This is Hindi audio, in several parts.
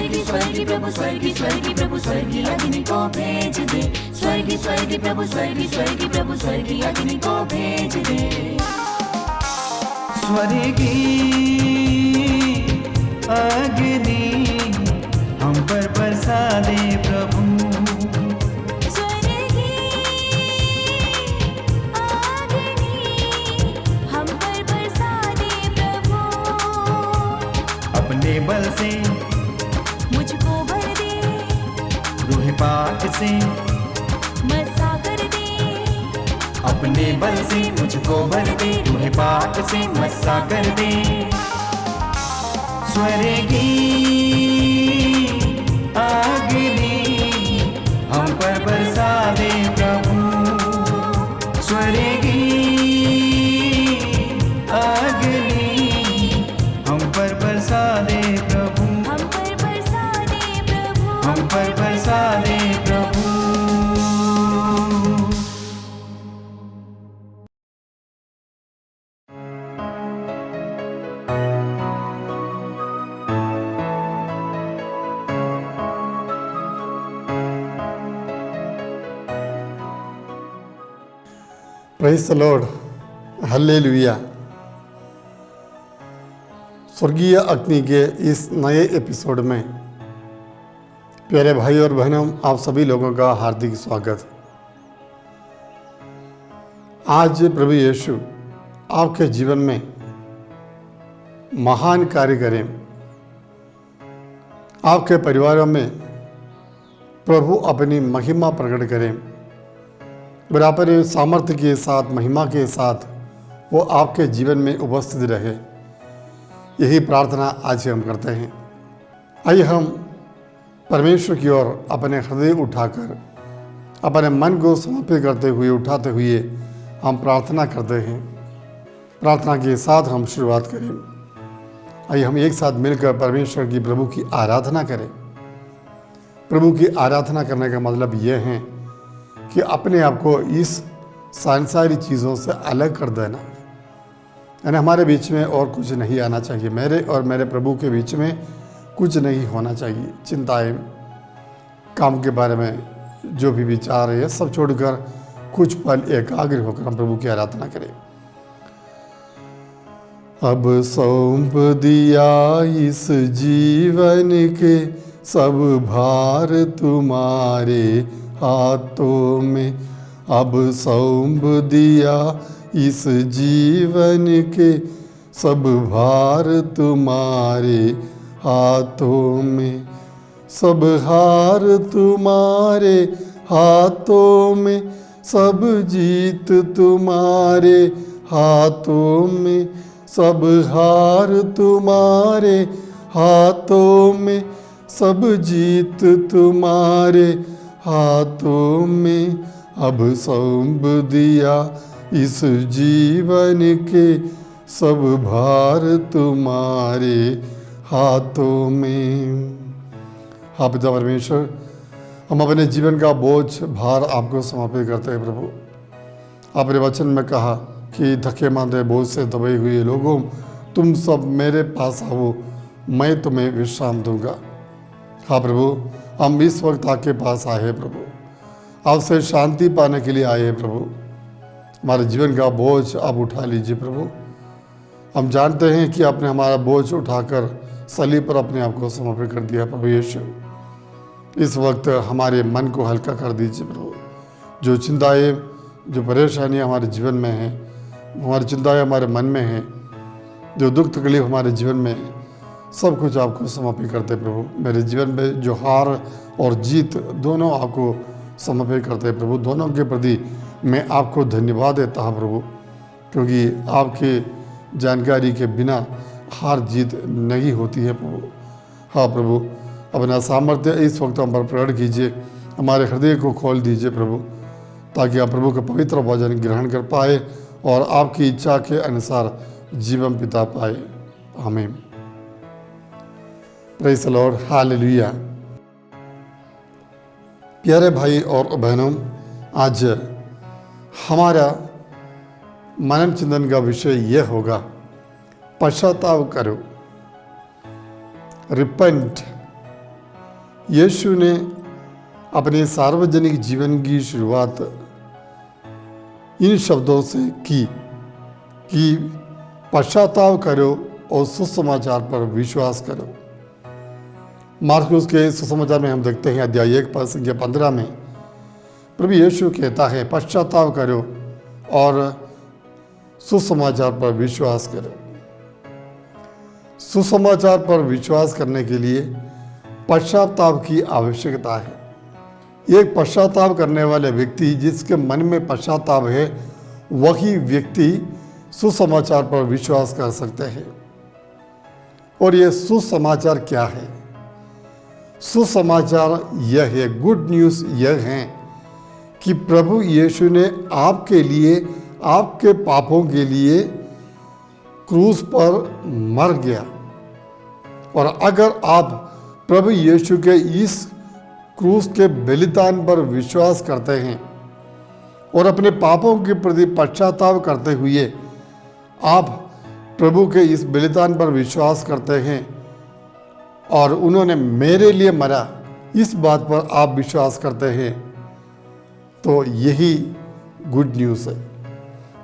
स्वर्गी स्वर्गी प्रभु स्वर्गी स्वर्गी अग्नि को भेज दे। स्वर्गी स्वर्गी प्रभु स्वर्गी अग्नि को भेज दे। स्वर्गी अग्नि हम पर बरसा दे प्रभु। स्वर्गी अग्नि हम पर बरसा दे प्रभु। अपने बल से मुझको भर दे, रूह पाक से मसा कर दे। अपने बल से मुझको भर दे, रूह पाक से मसा कर दे। स्वर्गी अग्नि हम पर बरसा दे प्रभु। स्वर्गी अग्नि हम पर बरसा दे प्रभु। हम पर बरसा दे प्रभु। हम पर बरसा दे प्रभु। Praise the lord, hallelujah. स्वर्गीय अग्नि के इस नए एपिसोड में प्यारे भाई और बहनों, आप सभी लोगों का हार्दिक स्वागत। आज प्रभु यीशु आपके जीवन में महान कार्य करें। आपके परिवारों में प्रभु अपनी महिमा प्रकट करें और अपने सामर्थ्य के साथ, महिमा के साथ वो आपके जीवन में उपस्थित रहे। यही प्रार्थना आज हम करते हैं। आइए हम परमेश्वर की ओर अपने हृदय उठाकर, अपने मन को समर्पित करते हुए, उठाते हुए हम प्रार्थना करते हैं। प्रार्थना के साथ हम शुरुआत करें। आइए हम एक साथ मिलकर परमेश्वर की, प्रभु की आराधना करें। प्रभु की आराधना करने का मतलब यह है कि अपने आप को इस सांसारिक चीज़ों से अलग कर देना, यानी हमारे बीच में और कुछ नहीं आना चाहिए। मेरे और मेरे प्रभु के बीच में कुछ नहीं होना चाहिए। चिंताएं, काम के बारे में जो भी विचार है, सब छोड़कर कुछ पल एकाग्र होकर हम प्रभु की आराधना करें। अब सौंप दिया इस जीवन के सब भार तुम्हारे हाथों में। अब सौंप दिया इस जीवन के सब भार तुम्हारे हाथों में। सब हार तुम्हारे हाथों में, सब जीत तुम्हारे हाथों में। सब हार तुम्हारे हाथों में, सब जीत तुम्हारे हाथों में। अब सौंप दिया इस जीवन के सब भार तुम्हारे हाथों में। हाँ पिता परमेश्वर, हम अपने जीवन का बोझ, भार आपको समर्पित करते हैं प्रभु। आपने वचन में कहा कि थके मांदे बोझ से दबे हुए लोगों, तुम सब मेरे पास आओ, मैं तुम्हें विश्राम दूंगा। हाँ प्रभु, हम इस वक्त आपके पास आए हैं प्रभु, आपसे शांति पाने के लिए आए हैं प्रभु। हमारे जीवन का बोझ आप उठा लीजिए प्रभु। हम जानते हैं कि आपने हमारा बोझ उठाकर सलीब पर अपने आप को समर्पित कर दिया प्रभु यीशु। इस वक्त हमारे मन को हल्का कर दीजिए प्रभु। जो चिंताएं, जो परेशानियां हमारे जीवन में हैं, हमारी चिंताएं हमारे मन में हैं, जो दुख तकलीफ हमारे जीवन में है, सब कुछ आपको समर्पित करते प्रभु। मेरे जीवन में जो हार और जीत दोनों आपको समर्पित करते हैं प्रभु। दोनों के प्रति मैं आपको धन्यवाद देता हूँ प्रभु, क्योंकि आपके जानकारी के बिना हार जीत नहीं होती है प्रभु। हाँ प्रभु, अपना सामर्थ्य इस वक्त हम पर प्रकट कीजिए, हमारे हृदय को खोल दीजिए प्रभु, ताकि आप प्रभु का पवित्र भोजन ग्रहण कर पाए और आपकी इच्छा के अनुसार जीवन बिता पाए। आमीन। Praise the lord, hallelujah. प्यारे भाई और बहनों, आज हमारा मनन चिंतन का विषय यह होगा, पश्चाताप करो, रिपेंट यीशु ने अपने सार्वजनिक जीवन की शुरुआत इन शब्दों से की कि पश्चाताप करो और सुसमाचार पर विश्वास करो। मार्कुस के सुसमाचार में हम देखते हैं अध्याय 1 पद संख्या 15 में प्रभु यीशु कहता है पश्चाताप करो और सुसमाचार पर विश्वास करो। सुसमाचार पर विश्वास करने के लिए पश्चाताप की आवश्यकता है। एक पश्चाताप करने वाले व्यक्ति जिसके मन में पश्चाताप है वही व्यक्ति सुसमाचार पर विश्वास कर सकते हैं। और ये सुसमाचार क्या है? सुसमाचार यह है, गुड न्यूज़ यह है कि प्रभु यीशु ने आपके लिए, आपके पापों के लिए क्रूस पर मर गया। और अगर आप प्रभु यीशु के इस क्रूस के बलिदान पर विश्वास करते हैं और अपने पापों के प्रति पश्चाताप करते हुए आप प्रभु के इस बलिदान पर विश्वास करते हैं और उन्होंने मेरे लिए मरा, इस बात पर आप विश्वास करते हैं, तो यही गुड न्यूज़ है,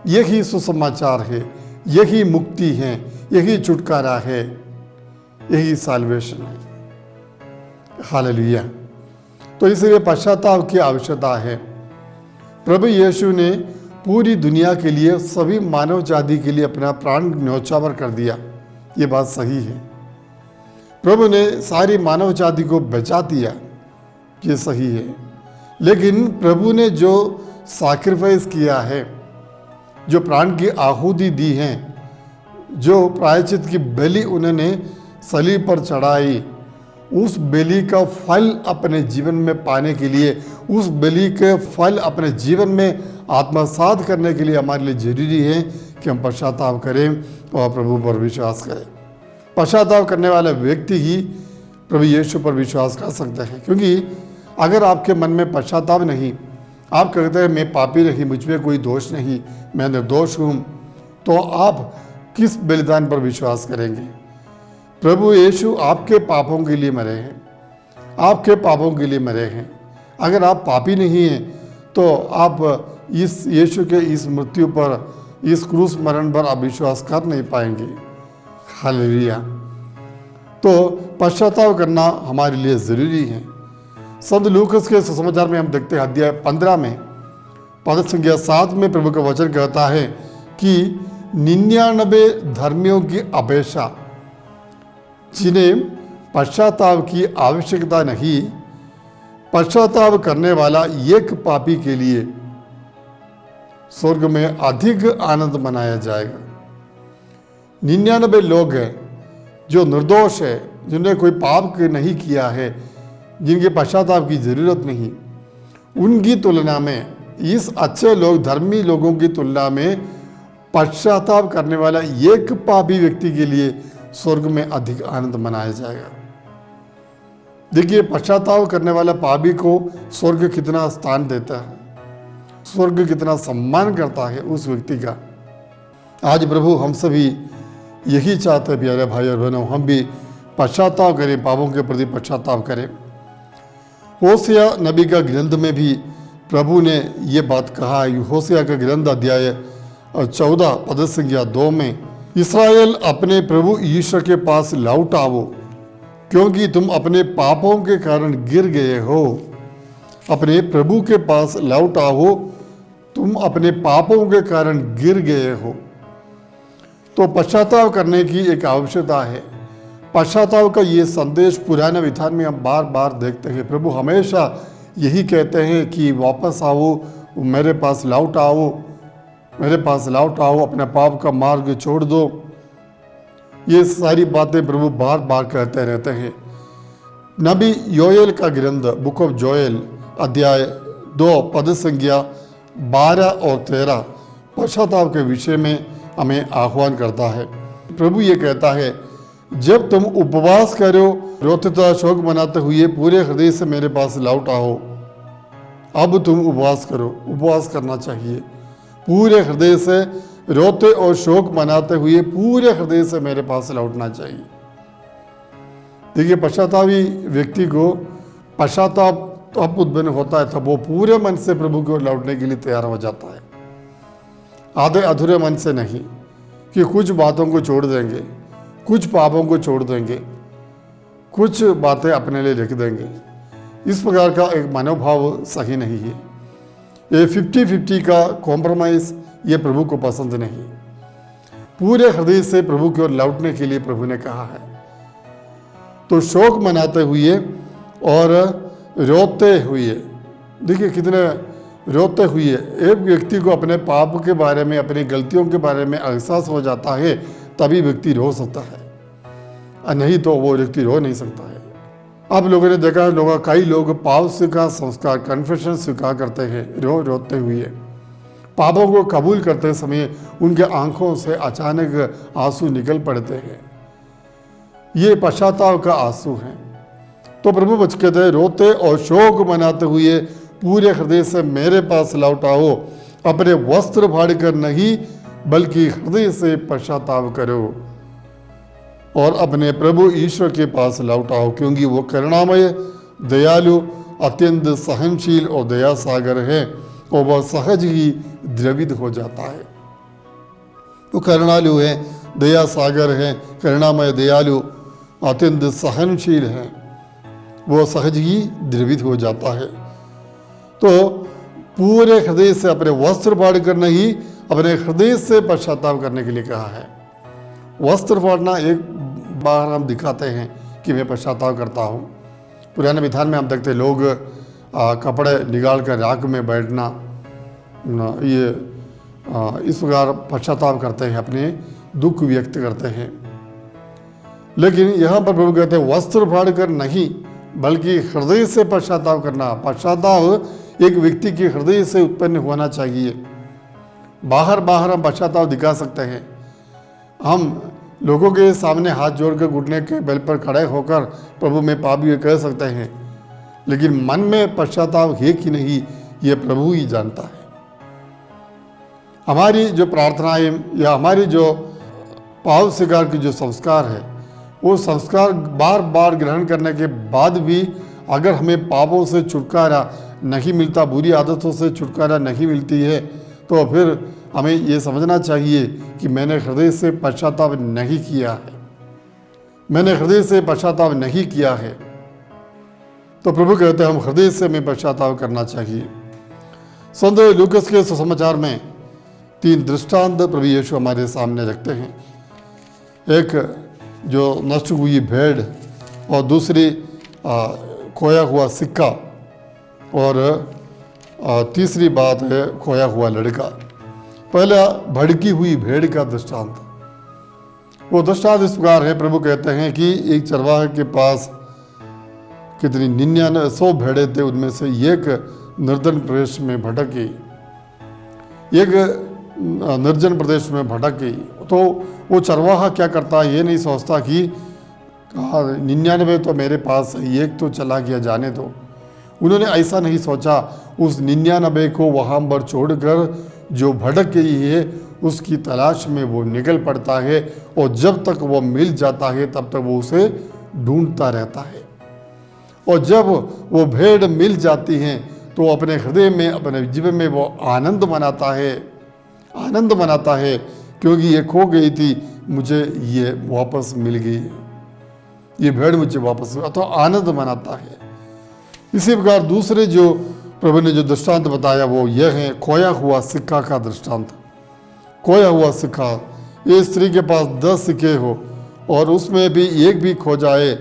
यही सुसमाचार है, यही मुक्ति है, यही छुटकारा है, यही साल्वेशन है। हालेलुया। तो इसलिए पश्चाताप की आवश्यकता है। प्रभु यीशु ने पूरी दुनिया के लिए, सभी मानव जाति के लिए अपना प्राण न्यौछावर कर दिया, ये बात सही है। प्रभु ने सारी मानव जाति को बचा दिया, ये सही है। लेकिन प्रभु ने जो सैक्रिफाइस किया है, जो प्राण की आहुति दी है, जो प्रायश्चित की बलि उन्होंने सलीब पर चढ़ाई, उस बलि का फल अपने जीवन में पाने के लिए, उस बलि के फल अपने जीवन में आत्मसात करने के लिए हमारे लिए जरूरी है कि हम पश्चाताप करें और प्रभु पर विश्वास करें। पश्चाताप करने वाला व्यक्ति ही प्रभु यीशु पर विश्वास कर सकते हैं। क्योंकि अगर आपके मन में पश्चाताप नहीं, आप कहते हैं मैं पापी नहीं, मुझ में कोई दोष नहीं, मैं निर्दोष हूँ, तो आप किस बलिदान पर विश्वास करेंगे? प्रभु यीशु आपके पापों के लिए मरे हैं, आपके पापों के लिए मरे हैं। अगर आप पापी नहीं हैं तो आप इस यीशु के इस मृत्यु पर, इस क्रूस मरण पर आप विश्वास कर नहीं पाएंगे। हालेलुया। तो पश्चाताप करना हमारे लिए ज़रूरी है। संत लूकस के सुसमाचार में हम देखते हैं अध्याय 15 में पद संख्या 7 में प्रभु का वचन कहता है कि 99 धर्मियों की अपेक्षा जिन्हें पश्चाताप की आवश्यकता नहीं, पश्चाताप करने वाला एक पापी के लिए स्वर्ग में अधिक आनंद मनाया जाएगा। 99 लोग हैं जो निर्दोष है, जिन्हें कोई पाप नहीं किया है, जिनके पश्चाताप की जरूरत नहीं, उनकी तुलना में, इस अच्छे लोग, धर्मी लोगों की तुलना में पश्चाताप करने वाला एक पापी व्यक्ति के लिए स्वर्ग में अधिक आनंद मनाया जाएगा। देखिए, पश्चाताप करने वाला पापी को स्वर्ग कितना स्थान देता है, स्वर्ग कितना सम्मान करता है उस व्यक्ति का। आज प्रभु हम सभी यही चाहते हैं प्यारे भाई और बहनों, हम भी पश्चाताप करें, पापों के प्रति पश्चाताप करें। होसिया नबी का ग्रंथ में भी प्रभु ने ये बात कहा है। होसिया का ग्रंथ अध्याय 14 पद संख्या 2 में, इस्राएल अपने प्रभु ईश्वर के पास लौट आओ, क्योंकि तुम अपने पापों के कारण गिर गए हो। अपने प्रभु के पास लौट आओ, तुम अपने पापों के कारण गिर गए हो। तो पश्चाताप करने की एक आवश्यकता है। पश्चाताप का ये संदेश पुराने विधान में हम बार बार देखते हैं। प्रभु हमेशा यही कहते हैं कि वापस आओ, मेरे पास लौट आओ, मेरे पास लौट आओ, अपने पाप का मार्ग छोड़ दो। ये सारी बातें प्रभु बार बार कहते रहते हैं। नबी योएल का ग्रंथ बुक ऑफ जोएल अध्याय 2 पद संख्या 12 और 13 पश्चाताप के विषय में हमें आह्वान करता है। प्रभु ये कहता है, जब तुम उपवास करो, रोते तथा शोक मनाते हुए पूरे हृदय से मेरे पास लौट आओ। अब तुम उपवास करो, उपवास करना चाहिए पूरे हृदय से, रोते और शोक मनाते हुए पूरे हृदय से मेरे पास लौटना चाहिए। देखिए, पश्चातापी व्यक्ति को पश्चाताप तब उत्पन्न होता है, तब वो पूरे मन से प्रभु की ओर लौटने के लिए तैयार हो जाता है, आधे अधूरे मन से नहीं कि कुछ बातों को छोड़ देंगे, कुछ पापों को छोड़ देंगे, कुछ बातें अपने लिए लिख देंगे। इस प्रकार का एक मनोभाव सही नहीं है। ये 50-50 का कॉम्प्रोमाइज़ ये प्रभु को पसंद नहीं। पूरे हृदय से प्रभु की ओर लौटने के लिए प्रभु ने कहा है। तो शोक मनाते हुए और रोते हुए, देखिए कितने रोते हुए, एक व्यक्ति को अपने पाप के बारे में, अपनी गलतियों के बारे में एहसास हो जाता है, तभी व्यक्ति रो सकता है, और नहीं तो वो व्यक्ति रो नहीं सकता है। आप लोगों ने देखा है, कई लोग पाप स्वीकार संस्कार कन्फेशन स्वीकार करते हैं रोते हुए। पापों को कबूल करते समय उनके आंखों से अचानक आंसू निकल पड़ते हैं। ये पश्चाताप का आंसू हैं। तो प्रभु बच कहते हैं, रोते और शोक मनाते हुए पूरे हृदय से मेरे पास लौट आओ, अपने वस्त्र फाड़ कर नहीं बल्कि हृदय से पश्चाताप करो और अपने प्रभु ईश्वर के पास लौट आओ, क्योंकि वो करुणामय, दयालु, अत्यंत सहनशील और दया सागर है, और वह सहज ही द्रवित हो जाता है। वो करुणालु है, दया सागर है, करुणामय, दयालु, अत्यंत सहनशील है, वो सहज ही द्रवित हो जाता है। तो पूरे हृदय से अपने वस्त्र फाड़ कर नहीं, अपने हृदय से पश्चाताप करने के लिए कहा है। वस्त्र फाड़ना एक बार हम दिखाते हैं कि मैं पश्चाताप करता हूँ। पुराने विधान में हम देखते लोग कपड़े निकाल कर राख में बैठना, ये इस प्रकार पश्चाताप करते हैं, अपने दुख व्यक्त करते हैं। लेकिन यहाँ पर प्रभु कहते हैं वस्त्र फाड़ कर नहीं बल्कि हृदय से पश्चाताप करना। पश्चाताप एक व्यक्ति के हृदय से उत्पन्न होना चाहिए। बाहर हम पश्चाताप दिखा सकते हैं, हम लोगों के सामने हाथ जोड़कर घुटने के बल पर खड़े होकर प्रभु में पापी कह सकते हैं, लेकिन मन में पश्चाताप है कि नहीं ये प्रभु ही जानता है। हमारी जो प्रार्थनाएं या हमारी जो पाप स्वीकार की जो संस्कार है, वो संस्कार बार बार ग्रहण करने के बाद भी अगर हमें पापों से छुटकारा नहीं मिलता, बुरी आदतों से छुटकारा नहीं मिलती है, तो फिर हमें ये समझना चाहिए कि मैंने हृदय से पश्चाताप नहीं किया है, मैंने हृदय से पश्चाताप नहीं किया है। तो प्रभु कहते हैं हम हृदय से हमें पश्चाताप करना चाहिए। संत लूकस के सुसमाचार में 3 दृष्टांत प्रभु यीशु हमारे सामने रखते हैं। एक जो नष्ट हुई भेड़, और दूसरी खोया हुआ सिक्का, और तीसरी बात है खोया हुआ लड़का। पहला भड़की हुई भेड़ का दृष्टांत। वो दृष्टांत इस प्रकार है, प्रभु कहते हैं कि एक चरवाहे के पास कितनी 99 भेड़ें थे, उनमें से एक निर्जन प्रदेश में भटक गई, एक निर्जन प्रदेश में भटक गई। तो वो चरवाहा क्या करता है, ये नहीं सोचता कि 99 तो मेरे पास है, एक तो चला गया, जाने दो। उन्होंने ऐसा नहीं सोचा, उस 99 को वहाँ पर छोड़कर जो भटक गई है उसकी तलाश में वो निकल पड़ता है, और जब तक वो मिल जाता है तब तक वो उसे ढूंढता रहता है। और जब वो भेड़ मिल जाती हैं तो अपने हृदय में, अपने जीवन में वो आनंद मनाता है, क्योंकि ये खो गई थी, मुझे ये वापस मिल गई, ये भेड़ मुझे वापस, तो आनंद मनाता है। इसी प्रकार दूसरे जो प्रभु ने जो दृष्टांत बताया वो यह है खोया हुआ सिक्का का दृष्टांत। खोया हुआ सिक्का, ये स्त्री के पास 10 सिक्के हो और उसमें भी एक भी खो जाए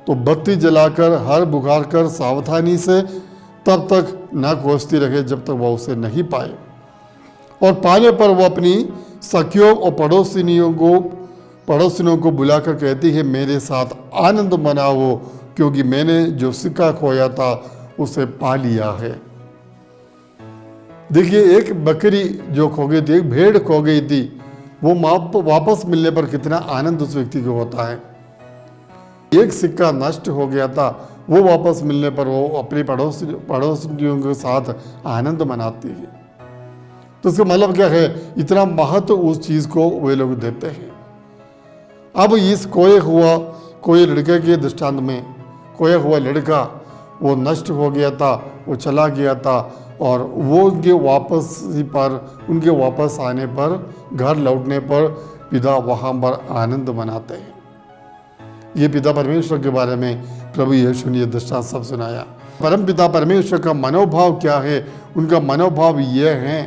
तो बत्ती जलाकर हर बुखार कर सावधानी से तब तक न खोजती रहे जब तक वह उसे नहीं पाए, और पाने पर वो अपनी सखियों और पड़ोसिनों को बुलाकर कहती है मेरे साथ आनंद मनाओ, क्योंकि मैंने जो सिक्का खोया था उसे पा लिया है। देखिए, एक बकरी जो खो गई थी, एक भेड़ खो गई थी, वो वापस मिलने पर कितना आनंद उस व्यक्ति को होता है। एक सिक्का नष्ट हो गया था, वो वापस मिलने पर वो अपने पड़ोसियों के साथ आनंद मनाती है। तो इसका मतलब क्या है, इतना महत्व उस चीज़ को वे लोग देते हैं। अब इस खोए लड़के के दृष्टांत में, खोया हुआ लड़का वो नष्ट हो गया था, वो चला गया था, और वो उनके वापस आने पर, घर लौटने पर पिता वहाँ पर आनंद मनाते हैं। ये पिता परमेश्वर के बारे में प्रभु यीशु ने दृष्टांत सब सुनाया। परम पिता परमेश्वर का मनोभाव क्या है? उनका मनोभाव ये है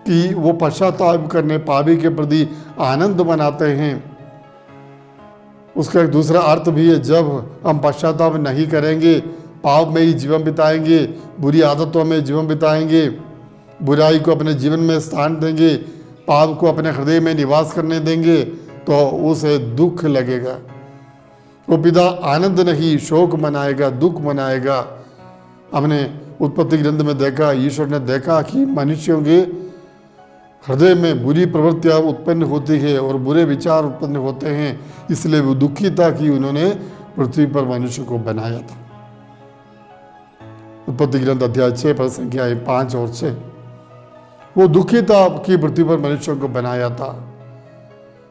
कि वो पश्चाताप करने पापी के प्रति आनंद मनाते हैं। उसका एक दूसरा अर्थ भी है, जब हम पश्चाताप नहीं करेंगे, पाप में ही जीवन बिताएंगे, बुरी आदतों में जीवन बिताएंगे, बुराई को अपने जीवन में स्थान देंगे, पाप को अपने हृदय में निवास करने देंगे, तो उसे दुख लगेगा। वो पिता आनंद नहीं, शोक मनाएगा, दुख मनाएगा। हमने उत्पत्ति ग्रंथ में देखा, ईश्वर ने देखा कि मनुष्यों के हृदय में बुरी प्रवृत्तियाँ उत्पन्न होती है और बुरे विचार उत्पन्न होते हैं, इसलिए वो दुखी था कि उन्होंने पृथ्वी पर मनुष्य को बनाया था। उत्पत्ति ग्रंथ अध्याय 6 पद संख्या 5 और 6। वो दुखी था कि पृथ्वी पर मनुष्यों को बनाया था।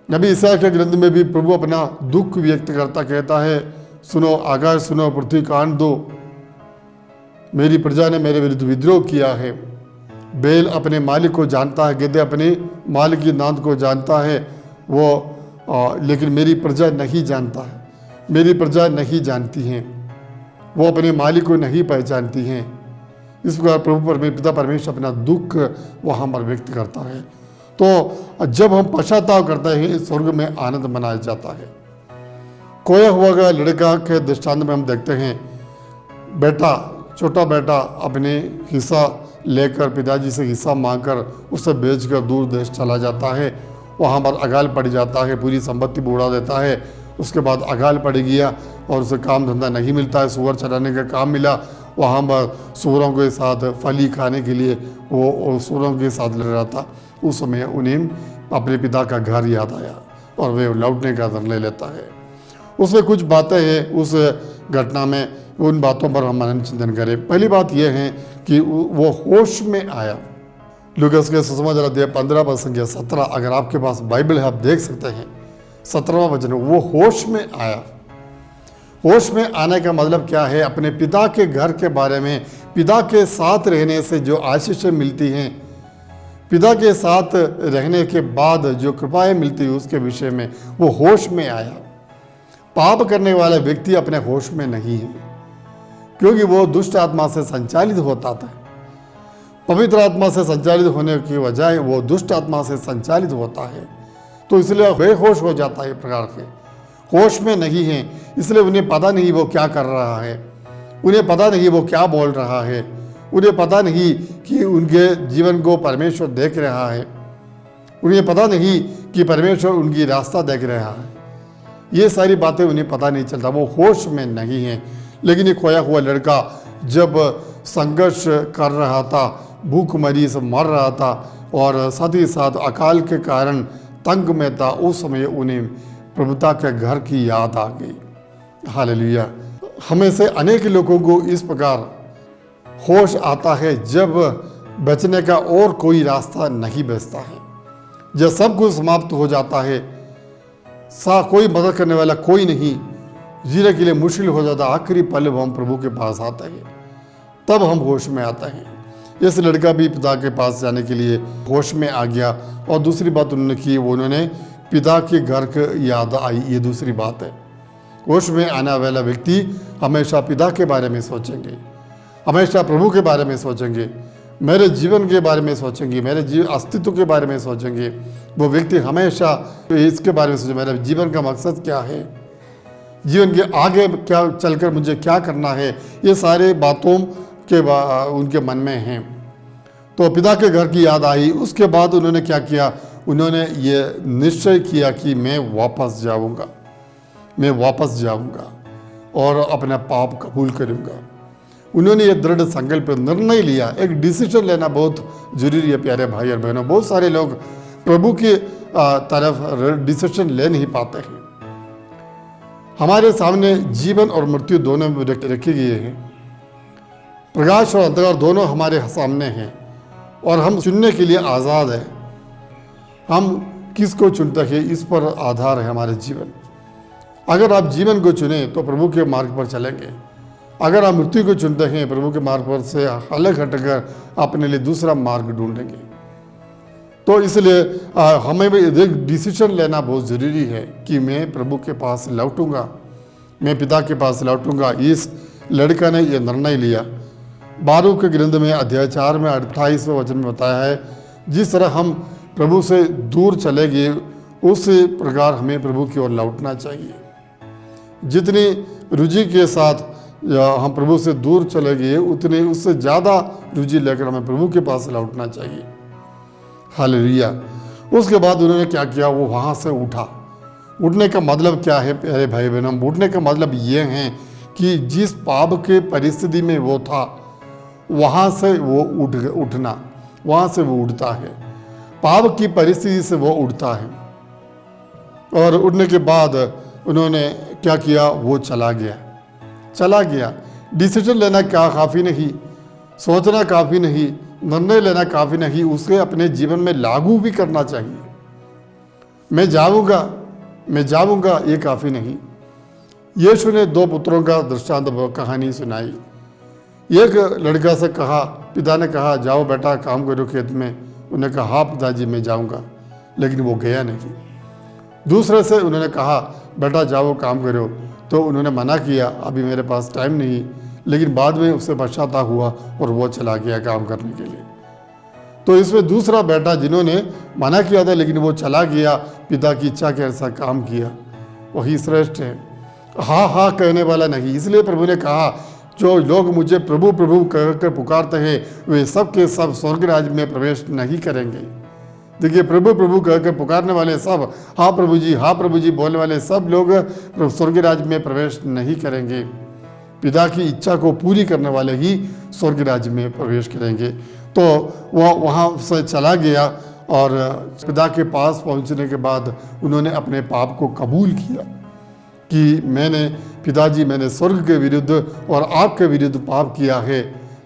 नबी ईसा के ग्रंथ में भी प्रभु अपना दुख व्यक्त करता कहता है, सुनो आकाश सुनो, पृथ्वी कान दो, मेरी प्रजा ने मेरे विरुद्ध विद्रोह किया है। बैल अपने मालिक को जानता है, गधे अपने मालिक की नाद को जानता है, लेकिन मेरी प्रजा नहीं जानता है, मेरी प्रजा नहीं जानती हैं, वो अपने मालिक को नहीं पहचानती हैं। इस प्रकार प्रभु पिता परमेश्वर अपना दुख वहाँ पर व्यक्त करता है। तो जब हम पश्चाताप करते हैं, स्वर्ग में आनंद मनाया जाता है। खोया हुआ लड़का के दृष्टांत में हम देखते हैं, बेटा, छोटा बेटा अपने हिस्सा लेकर पिताजी से हिस्सा मांगकर उसे बेचकर दूर देश चला जाता है। वहाँ पर अकाल पड़ जाता है, पूरी संपत्ति बुड़ा देता है। उसके बाद अकाल पड़ गया और उसे काम धंधा नहीं मिलता है, सूअर चलाने का काम मिला। वहाँ पर सूअरों के साथ फली खाने के लिए वो सूअरों के साथ लड़ रहा था। उस समय उन्हें अपने पिता का घर याद आया और वे लौटने का निर्णय लेता है। उसमें कुछ बातें हैं उस घटना में, उन बातों पर हम मनन चिंतन करें। पहली बात यह है कि वो होश में आया। लूकास के सुसमाचार अध्याय 15 पद संख्या 17, अगर आपके पास बाइबल है आप देख सकते हैं, 17वां वचन, वो होश में आया। होश में आने का मतलब क्या है? अपने पिता के घर के बारे में, पिता के साथ रहने से जो आशीषें मिलती हैं, पिता के साथ रहने के बाद जो कृपाएं मिलती है, उसके विषय में वो होश में आया। पाप करने वाला व्यक्ति अपने होश में नहीं है, क्योंकि वो दुष्ट आत्मा से संचालित होता था। पवित्र आत्मा से संचालित होने की बजाय वो दुष्ट आत्मा से संचालित होता है, तो इसलिए बेहोश हो जाता है। प्रकार के होश में नहीं है, इसलिए उन्हें पता नहीं वो क्या कर रहा है, उन्हें पता नहीं वो क्या बोल रहा है, उन्हें पता नहीं कि उनके जीवन को परमेश्वर देख रहा है, उन्हें पता नहीं कि परमेश्वर उनकी रास्ता देख रहा है। ये सारी बातें उन्हें पता नहीं चलता, वो होश में नहीं है। लेकिन ये खोया हुआ लड़का जब संघर्ष कर रहा था, भूखमरी से मर रहा था और साथ ही साथ अकाल के कारण तंग में था, उस समय उन्हें प्रभुता के घर की याद आ गई। हालेलुया। हमें से अनेक लोगों को इस प्रकार होश आता है जब बचने का और कोई रास्ता नहीं बचता है, जब सब कुछ समाप्त हो जाता है, कोई मदद करने वाला कोई नहीं, जीने के लिए मुश्किल हो जाता, आखिरी पल हम प्रभु के पास आते हैं, तब हम होश में आते हैं। इस लड़का भी पिता के पास जाने के लिए होश में आ गया। और दूसरी बात उन्होंने की, वो उन्होंने पिता के घर की याद आई। ये दूसरी बात है। होश में आने वाला व्यक्ति हमेशा पिता के बारे में सोचेंगे, हमेशा प्रभु के बारे में सोचेंगे, मेरे जीवन के बारे में सोचेंगे, मेरे अस्तित्व के बारे में सोचेंगे। वो व्यक्ति हमेशा इसके बारे में सोचे, मेरे जीवन का मकसद क्या है, जीवन के आगे क्या चलकर मुझे क्या करना है, ये सारे बातों के उनके मन में हैं। तो पिता के घर की याद आई। उसके बाद उन्होंने क्या किया? उन्होंने ये निश्चय किया कि मैं वापस जाऊंगा, मैं वापस जाऊंगा और अपना पाप कबूल करूंगा। उन्होंने ये दृढ़ संकल्प निर्णय लिया। एक डिसीजन लेना बहुत जरूरी है प्यारे भाई और बहनों। बहुत सारे लोग प्रभु की तरफ डिसीजन ले नहीं पाते हैं। हमारे सामने जीवन और मृत्यु दोनों रखे गए हैं, प्रकाश और अंधकार दोनों हमारे सामने हैं और हम चुनने के लिए आज़ाद हैं। हम किसको चुनते हैं, इस पर आधार है हमारे जीवन। अगर आप जीवन को चुने तो प्रभु के मार्ग पर चलेंगे। अगर आप मृत्यु को चुनते हैं, प्रभु के मार्ग पर से अलग हटकर अपने लिए दूसरा मार्ग ढूंढेंगे। तो इसलिए हमें भी एक डिसीजन लेना बहुत ज़रूरी है कि मैं प्रभु के पास लौटूंगा, मैं पिता के पास लौटूंगा। इस लड़का ने यह निर्णय लिया। बारूक के ग्रंथ में अध्याय 4 में 28वें वचन में बताया है, जिस तरह हम प्रभु से दूर चले गए उस प्रकार हमें प्रभु की ओर लौटना चाहिए। जितनी रुचि के साथ हम प्रभु से दूर चले गए उतने उससे ज़्यादा रुचि लेकर हमें प्रभु के पास लौटना चाहिए। हालेलुया। उसके बाद उन्होंने क्या किया, वो वहाँ से उठा। उठने का मतलब क्या है प्यारे भाई बहनों? उठने का मतलब ये है कि जिस पाप के परिस्थिति में वो था वहाँ से वो उठना, वहाँ से वो उठता है, पाप की परिस्थिति से वो उठता है। और उठने के बाद उन्होंने क्या किया, वो चला गया। डिसीजन लेना क्या काफ़ी नहीं, सोचना काफ़ी नहीं, निर्णय लेना काफ़ी नहीं, उसे अपने जीवन में लागू भी करना चाहिए। मैं जाऊँगा ये काफ़ी नहीं। यीशु ने 2 पुत्रों का दृष्टांत कहानी सुनाई। एक लड़का से कहा, पिता ने कहा जाओ बेटा काम करो खेत में। उन्होंने कहा हाँ पिताजी मैं जाऊँगा, लेकिन वो गया नहीं। दूसरे से उन्होंने कहा बेटा जाओ काम करो, तो उन्होंने मना किया, अभी मेरे पास टाइम नहीं। लेकिन बाद में उससे पश्चाताप हुआ और वो चला गया काम करने के लिए। तो इसमें दूसरा बेटा जिन्होंने मना किया था लेकिन वो चला गया, पिता की इच्छा के अनुसार काम किया, वही श्रेष्ठ है। हाँ कहने वाला नहीं। इसलिए प्रभु ने कहा जो लोग मुझे प्रभु प्रभु कहकर पुकारते हैं वे सब के सब स्वर्ग राज्य में प्रवेश नहीं करेंगे। देखिए, प्रभु प्रभु कहकर पुकारने वाले सब, हाँ प्रभु जी बोलने वाले सब लोग स्वर्ग राज्य में प्रवेश नहीं करेंगे। पिता की इच्छा को पूरी करने वाले ही स्वर्ग राज्य में प्रवेश करेंगे। तो वह वहाँ से चला गया और पिता के पास पहुँचने के बाद उन्होंने अपने पाप को कबूल किया कि पिताजी मैंने स्वर्ग के विरुद्ध और आपके विरुद्ध पाप किया है,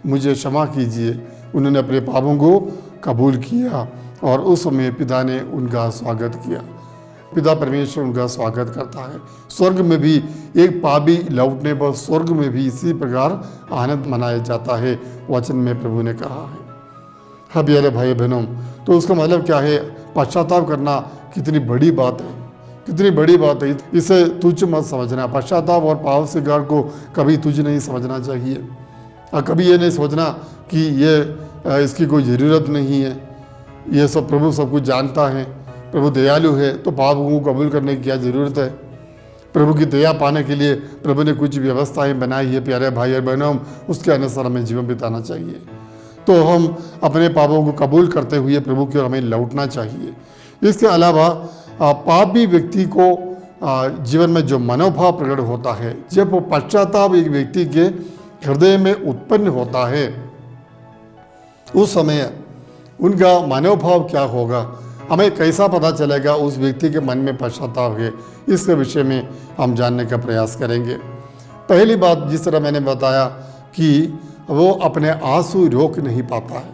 मुझे क्षमा कीजिए। उन्होंने अपने पापों को कबूल किया और उस समय पिता ने उनका स्वागत किया। पिता परमेश्वर उनका स्वागत करता है। स्वर्ग में भी एक पापी लौटने पर स्वर्ग में भी इसी प्रकार आनंद मनाया जाता है, वचन में प्रभु ने कहा है। हाँ प्यारे भाई बहनों, तो उसका मतलब क्या है? पश्चाताप करना कितनी बड़ी बात है, कितनी बड़ी बात है। इसे तुच्छ मत समझना। पश्चाताप और पाप स्वीकार को कभी तुच्छ नहीं समझना चाहिए और कभी ये नहीं सोचना कि ये इसकी कोई ज़रूरत नहीं है, ये सब प्रभु सब कुछ जानता है, प्रभु दयालु है तो पापों को कबूल करने की क्या ज़रूरत है। प्रभु की दया पाने के लिए प्रभु ने कुछ व्यवस्थाएं बनाई है प्यारे भाई और बहनों, उसके अनुसार हमें जीवन बिताना चाहिए। तो हम अपने पापों को कबूल करते हुए प्रभु की ओर हमें लौटना चाहिए। इसके अलावा पापी व्यक्ति को जीवन में जो मनोभाव प्रकट होता है, जब वो पश्चाताप एक व्यक्ति के हृदय में उत्पन्न होता है, उस समय उनका मनोभाव क्या होगा, हमें कैसा पता चलेगा उस व्यक्ति के मन में पश्चाताप है, इसके विषय में हम जानने का प्रयास करेंगे। पहली बात, जिस तरह मैंने बताया कि वो अपने आंसू रोक नहीं पाता है।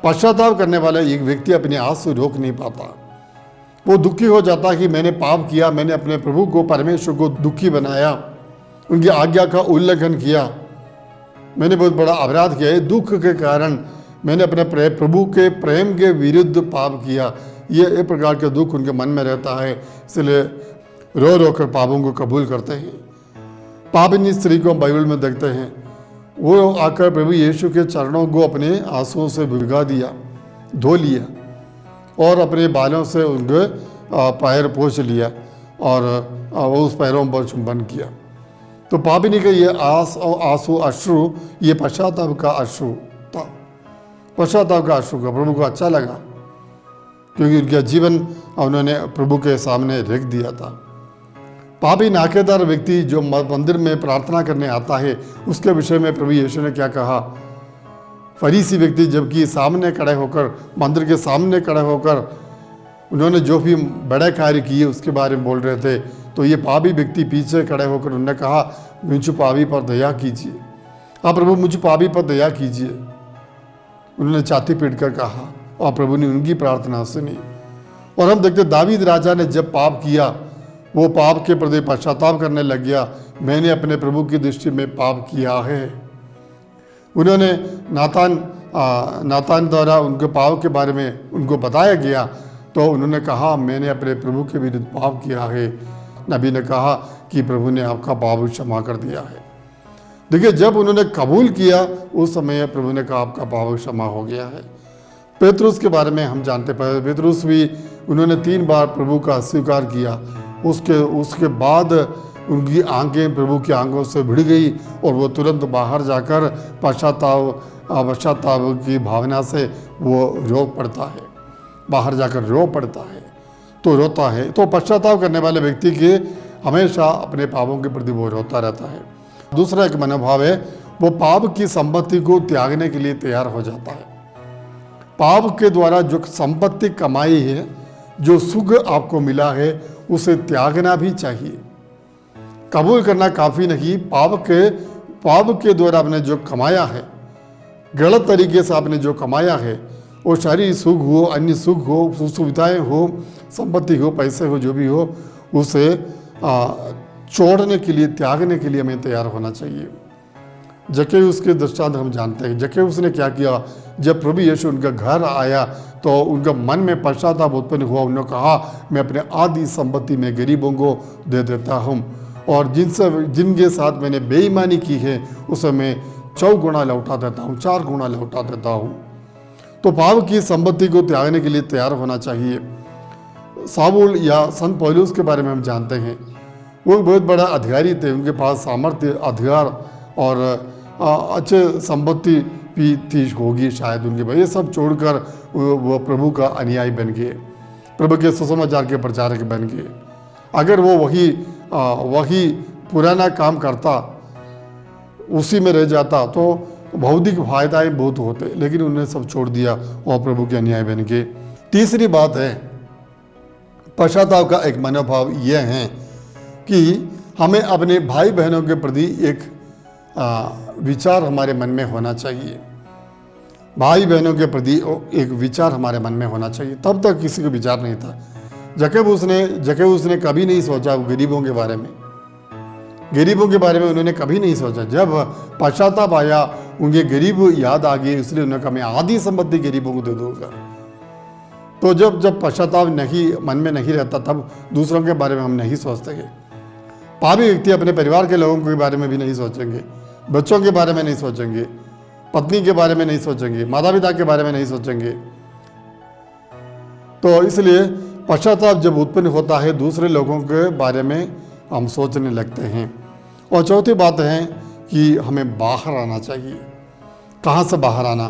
पश्चाताप करने वाला एक व्यक्ति अपने आंसू रोक नहीं पाता। वो दुखी हो जाता है कि मैंने पाप किया, मैंने अपने प्रभु को, परमेश्वर को दुखी बनाया, उनकी आज्ञा का उल्लंघन किया, मैंने बहुत बड़ा अपराध किया है। दुख के कारण मैंने अपने प्रभु के प्रेम के विरुद्ध पाप किया। ये एक प्रकार के दुख उनके मन में रहता है, इसलिए रो रो कर पापों को कबूल करते हैं। पापिनी स्त्री को हम बाइबल में देखते हैं, वो आकर प्रभु यीशु के चरणों को अपने आंसुओं से भिगा दिया, धो लिया और अपने बालों से उनके पैर पोंछ लिया और उस पैरों पर चुंबन किया। तो पापिनी का ये आंसू अश्रु, ये पश्चाताप का अश्रु था। पश्चाताप का अश्रु का प्रभु को अच्छा लगा क्योंकि उनका जीवन उन्होंने प्रभु के सामने रख दिया था। पापी नाकेदार व्यक्ति जो मंदिर में प्रार्थना करने आता है, उसके विषय में प्रभु यीशु ने क्या कहा? फरीसी व्यक्ति जबकि सामने खड़े होकर, मंदिर के सामने खड़े होकर उन्होंने जो भी बड़े कार्य किए उसके बारे में बोल रहे थे, तो ये पापी व्यक्ति पीछे खड़े होकर उन्होंने कहा मुझ पापी पर दया कीजिए, हाँ प्रभु मुझ पापी पर दया कीजिए। उन्होंने छाती पीट कर कहा और प्रभु ने उनकी प्रार्थना सुनी। और हम देखते दावीद राजा ने जब पाप किया, वो पाप के प्रति पश्चाताप करने लग गया, मैंने अपने प्रभु की दृष्टि में पाप किया है। उन्होंने नातान द्वारा उनके पाप के बारे में उनको बताया गया, तो उन्होंने कहा मैंने अपने प्रभु के विरुद्ध पाप किया है। नबी ने कहा कि प्रभु ने आपका पाप क्षमा कर दिया है। देखिए, जब उन्होंने कबूल किया उस समय प्रभु ने कहा आपका पाप क्षमा हो गया है। पेतरुस के बारे में हम जानते हैं, पेतरुस भी उन्होंने 3 बार प्रभु का स्वीकार किया। उसके बाद उनकी आंखें प्रभु की आंखों से भिड़ गई और वो तुरंत बाहर जाकर पश्चाताप की भावना से वो रो पड़ता है, बाहर जाकर रो पड़ता है, तो रोता है। तो पश्चाताप करने वाले व्यक्ति के हमेशा अपने पापों के प्रति वो रोता रहता है। दूसरा एक मनोभाव है, वो पाप की संपत्ति को त्यागने के लिए तैयार हो जाता है। पाप के द्वारा जो संपत्ति कमाई है, जो सुख आपको मिला है, उसे त्यागना भी चाहिए। कबूल करना काफ़ी नहीं, पाप के द्वारा आपने जो कमाया है, गलत तरीके से आपने जो कमाया है, वो शारीरिक सुख हो, अन्य सुख हो, सुविधाएं हो, संपत्ति हो, पैसे हो, जो भी हो, उसे छोड़ने के लिए, त्यागने के लिए हमें तैयार होना चाहिए। जक्कैयुस के दृष्टांत हम जानते हैं। जक्कैयुस ने क्या किया, जब प्रभु यीशु उनका घर आया तो उनका मन में पश्चाताप उत्पन्न हुआ। उन्होंने कहा मैं अपने आधी संपत्ति में गरीबों को दे देता हूँ, और जिनके साथ मैंने बेईमानी की है उसे मैं 4 गुना लौटा देता हूँ, 4 गुना लौटा देता हूँ। तो पाप की संपत्ति को त्यागने के लिए तैयार होना चाहिए। साउल या संत पौलुस के बारे में हम जानते हैं, वो बहुत बड़ा अधिकारी थे। उनके पास सामर्थ्य, अधिकार और अच्छे संपत्ति भी थी होगी शायद उनके पास। ये सब छोड़कर वो प्रभु का अनुयायी बन गए, प्रभु के सुसमाचार के प्रचारक बन गए। अगर वो वही पुराना काम करता, उसी में रह जाता, तो भौतिक फायदाएँ बहुत होते, लेकिन उन्होंने सब छोड़ दिया और प्रभु के अनुयायी बन गए। तीसरी बात है, पश्चाताप का एक मनोभाव यह है कि हमें अपने भाई बहनों के प्रति एक विचार हमारे मन में होना चाहिए। भाई बहनों के प्रति एक विचार हमारे मन में होना चाहिए। तब तक किसी को विचार नहीं था। जक्कैयुस ने कभी नहीं सोचा गरीबों के बारे में, गरीबों के बारे में उन्होंने कभी नहीं सोचा। जब पश्चाताप आया, उनके गरीब याद आ गए, इसलिए उन्होंने कहा मैं आधी संपत्ति गरीबों को दे दूंगा। तो जब पश्चाताप नहीं मन में नहीं रहता, तब दूसरों के बारे में हम नहीं सोचते हैं। पापी व्यक्ति अपने परिवार के लोगों के बारे में भी नहीं सोचेंगे, बच्चों के बारे में नहीं सोचेंगे, पत्नी के बारे में नहीं सोचेंगे, माता पिता के बारे में नहीं सोचेंगे। तो इसलिए पश्चाताप जब उत्पन्न होता है, दूसरे लोगों के बारे में हम सोचने लगते हैं। और चौथी बात है कि हमें बाहर आना चाहिए। कहाँ से बाहर आना?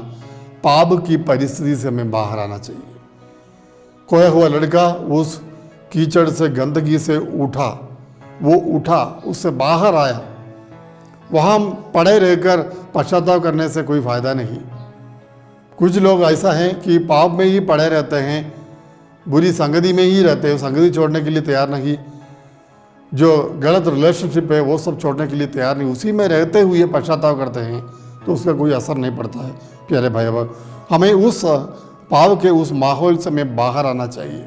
पाप की परिस्थिति से हमें बाहर आना चाहिए। खोया हुआ लड़का उस कीचड़ से, गंदगी से उठा, उससे बाहर आया। वहाँ पड़े रहकर पश्चाताप करने से कोई फायदा नहीं। कुछ लोग ऐसा हैं कि पाप में ही पड़े रहते हैं, बुरी संगति में ही रहते हैं, संगति छोड़ने के लिए तैयार नहीं। जो गलत रिलेशनशिप है वो सब छोड़ने के लिए तैयार नहीं, उसी में रहते हुए पश्चाताप करते हैं, तो उसका कोई असर नहीं पड़ता है। प्यारे भाई, हमें उस पाप के उस माहौल से हमें बाहर आना चाहिए।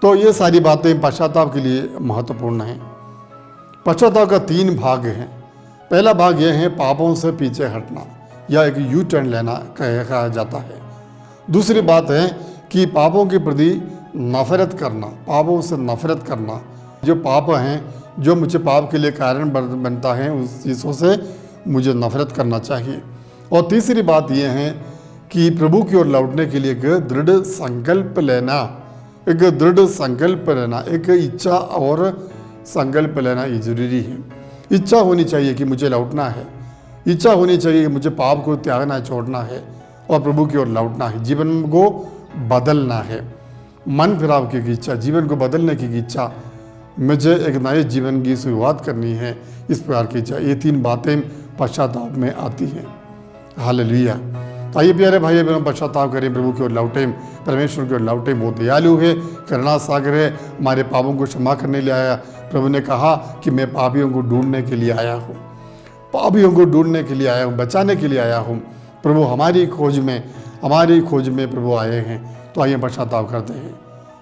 तो ये सारी बातें पश्चाताप के लिए महत्वपूर्ण हैं। पश्चाताप का 3 भाग हैं। पहला भाग यह है पापों से पीछे हटना, या एक यू टर्न लेना कहा जाता है। दूसरी बात है कि पापों के प्रति नफरत करना, पापों से नफरत करना। जो पाप हैं, जो मुझे पाप के लिए कारण बनता है, उस चीज़ों से मुझे नफरत करना चाहिए। और तीसरी बात यह है कि प्रभु की ओर लौटने के लिए एक दृढ़ संकल्प लेना, एक इच्छा और संकल्प लेना ये जरूरी है। इच्छा होनी चाहिए कि मुझे लौटना है, इच्छा होनी चाहिए कि मुझे पाप को त्यागना, छोड़ना है और प्रभु की ओर लौटना है, जीवन को बदलना है। मन फिराव की इच्छा, जीवन को बदलने की इच्छा, मुझे एक नए जीवन की शुरुआत करनी है, इस प्रकार की इच्छा। ये 3 बातें पश्चाताप में आती हैं। हालेलुया। आइए प्यारे भाई बहनों, पश्चाताप करें, प्रभु की ओर लौटें, परमेश्वर की ओर लौटें। वो दयालु है, करुणा सागर है, हमारे पापों को क्षमा करने लिए आया। प्रभु ने कहा कि मैं पापियों को ढूंढने के लिए आया हूँ, पापियों को ढूंढने के लिए आया हूँ, बचाने के लिए आया हूँ। प्रभु हमारी खोज में प्रभु आए हैं। तो आइए पश्चाताप करते हैं,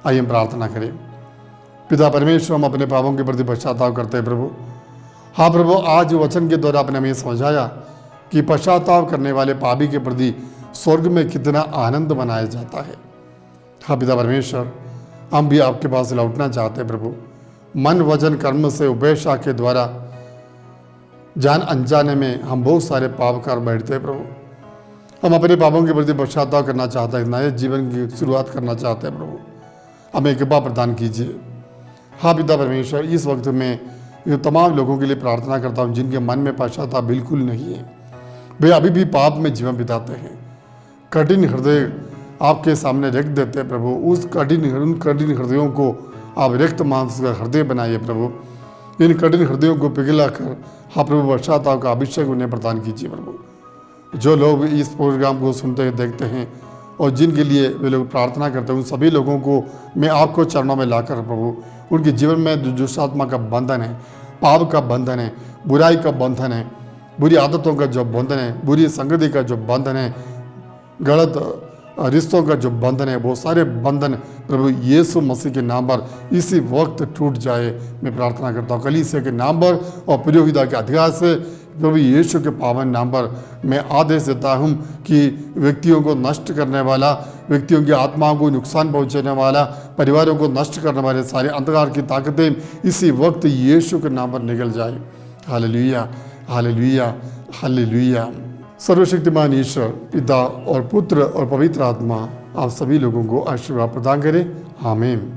आइए प्रार्थना करें। पिता परमेश्वर, हम अपने पापों के प्रति पश्चाताप करते हैं। प्रभु हाँ प्रभु, आज वचन के द्वारा आपने हमें समझाया कि पश्चाताप करने वाले पापी के प्रति स्वर्ग में कितना आनंद मनाया जाता है। हाँ पिता परमेश्वर, हम भी आपके पास लौटना चाहते हैं प्रभु। मन वचन कर्म से उपेक्षा के द्वारा जान अनजाने में हम बहुत सारे पाप कर बैठते हैं प्रभु। हम अपने पापों के प्रति पश्चाताप करना चाहते हैं, नए जीवन की शुरुआत करना चाहते हैं प्रभु। हमें कृपा प्रदान कीजिए। हाँ पिता परमेश्वर, इस वक्त में ये तमाम लोगों के लिए प्रार्थना करता हूँ जिनके मन में पश्चाताप बिल्कुल नहीं है, वे अभी भी पाप में जीवन बिताते हैं। कठिन हृदय आपके सामने रख देते हैं प्रभु। उन कठिन हृदयों को आप रिक्त मांस का हृदय बनाइए प्रभु। इन कठिन हृदयों को पिघला कर हाँ प्रभु पश्चाताप का अभिषेक उन्हें प्रदान कीजिए प्रभु। जो लोग इस प्रोग्राम को सुनते हैं, देखते हैं और जिनके लिए वे लोग प्रार्थना करते हैं, उन सभी लोगों को मैं आपको चरणों में लाकर प्रभु, उनके जीवन में जो दुष्टात्मा का बंधन है, पाप का बंधन है, बुराई का बंधन है, बुरी आदतों का जो बंधन है, बुरी संगति का जो बंधन है, गलत रिश्तों का जो बंधन है, वो सारे बंधन प्रभु यीशु मसीह के नाम पर इसी वक्त टूट जाए। मैं प्रार्थना करता हूँ कलीसिया के नाम पर और पुरोहिता के अधिकार से प्रभु यीशु के पावन नाम पर मैं आदेश देता हूँ कि व्यक्तियों को नष्ट करने वाला, व्यक्तियों की आत्माओं को नुकसान पहुँचाने वाला, परिवारों को नष्ट करने वाले सारे अंधकार की ताकतें इसी वक्त यीशु के नाम पर निकल जाए। Hallelujah, hallelujah, hallelujah. सर्वशक्तिमान ईश्वर पिता और पुत्र और पवित्र आत्मा आप सभी लोगों को आशीर्वाद प्रदान करें। आमीन।